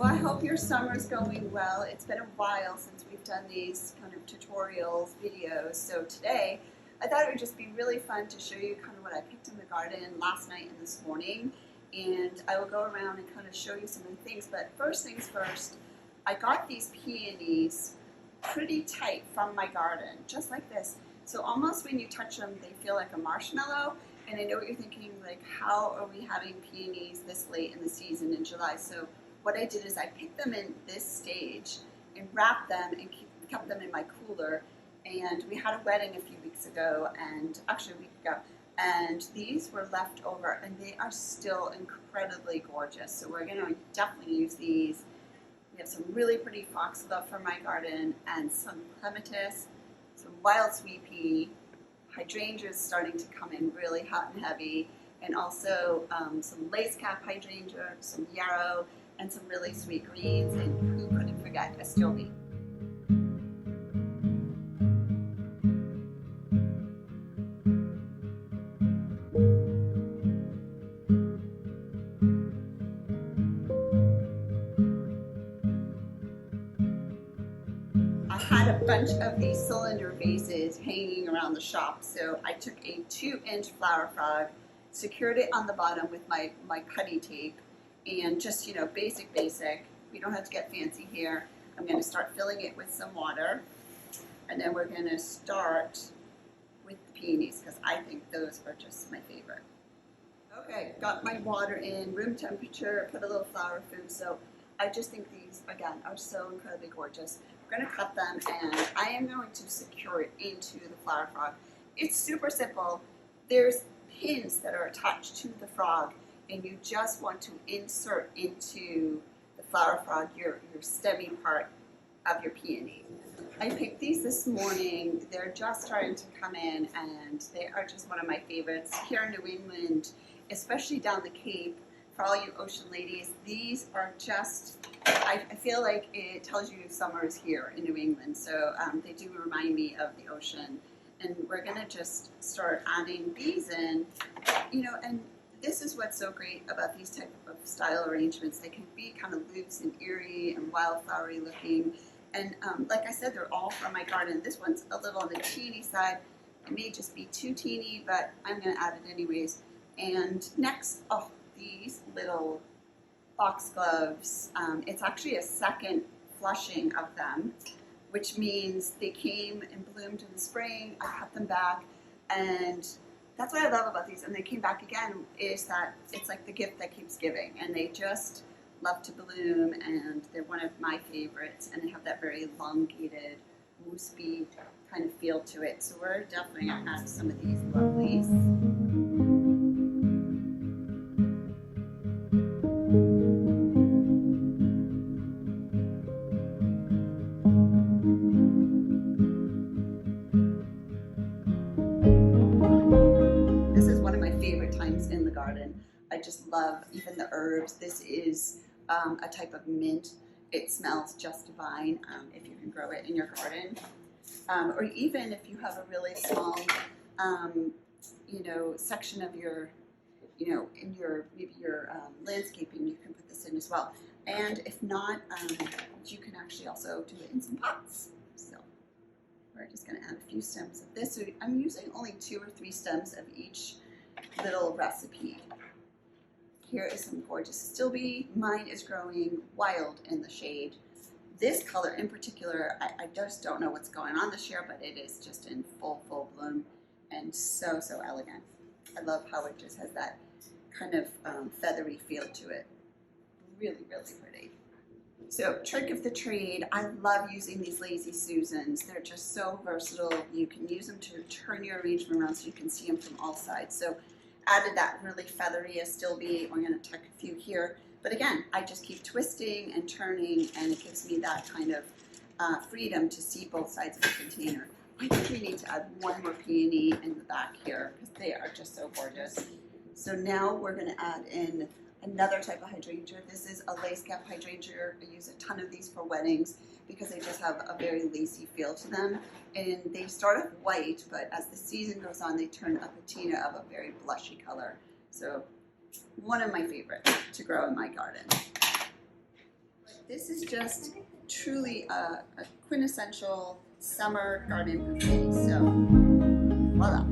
Well, I hope your summer's going well. It's been a while since we've done these kind of tutorials, videos. So today, I thought it would just be really fun to show you kind of what I picked in the garden last night and this morning. And I will go around and kind of show you some of the things. But first things first, I got these peonies pretty tight from my garden, just like this. So almost when you touch them, they feel like a marshmallow. And I know what you're thinking, like, how are we having peonies this late in the season in July? So what I did is I picked them in this stage and wrapped them and kept them in my cooler. And we had a wedding a few weeks ago, and actually a week ago, and these were left over, and they are still incredibly gorgeous. So we're going to definitely use these. We have some really pretty foxglove from my garden, and some clematis, some wild sweet pea, hydrangeas starting to come in really hot and heavy, and also some lace cap hydrangea, some yarrow, and some really sweet greens, and who couldn't forget astilbe. I had a bunch of these cylinder vases hanging around the shop, so I took a 2-inch flower frog, secured it on the bottom with my putty tape, and just, you know, basic. We don't have to get fancy here. I'm going to start filling it with some water, and then we're going to start with the peonies, because I think those are just my favorite. Okay, got my water in room temperature, put a little flower food, so I just think these, again, are so incredibly gorgeous. We're going to cut them, and I am going to secure it into the flower frog. It's super simple. There's pins that are attached to the frog, and you just want to insert into the flower frog your stemmy part of your peony. I picked these this morning. They're just starting to come in, and they are just one of my favorites. Here in New England, especially down the Cape, for all you ocean ladies, these are just, I feel like it tells you summer is here in New England. So they do remind me of the ocean. And we're gonna just start adding these in, you know, and this is what's so great about these type of style arrangements. They can be kind of loose and eerie and wildflowery looking. And like I said, they're all from my garden. This one's a little on the teeny side. It may just be too teeny, but I'm gonna add it anyways. And next, oh, these little foxgloves. It's actually a second flushing of them, which means they came and bloomed in the spring. I cut them back, and that's what I love about these. And they came back again, is that it's like the gift that keeps giving, and they just love to bloom, and they're one of my favorites, and they have that very elongated, wispy kind of feel to it. So we're definitely gonna add some of these lovelies. In the garden. I just love even the herbs. This is a type of mint. It smells just divine if you can grow it in your garden. Or even if you have a really small, you know, section of your, you know, in your, maybe your landscaping, you can put this in as well. And if not, you can actually also do it in some pots. So we're just going to add a few stems of this. So I'm using only 2 or 3 stems of each little recipe. Here is some gorgeous astilbe. Mine is growing wild in the shade. This color in particular, I just don't know what's going on this year, but it is just in full bloom and so elegant. I love how it just has that kind of feathery feel to it. Really pretty. So trick of the trade, I love using these Lazy Susans. They're just so versatile. You can use them to turn your arrangement around so you can see them from all sides. So added that really feathery astilbe. We're going to tuck a few here. But again, I just keep twisting and turning, and it gives me that kind of freedom to see both sides of the container. I think we need to add one more peony in the back here because they are just so gorgeous. So now we're going to add in another type of hydrangea. This is a lace cap hydrangea. I use a ton of these for weddings because they just have a very lacy feel to them. And they start off white, but as the season goes on, they turn a patina of a very blushy color. So one of my favorites to grow in my garden. This is just truly a quintessential summer garden bouquet. So, voila.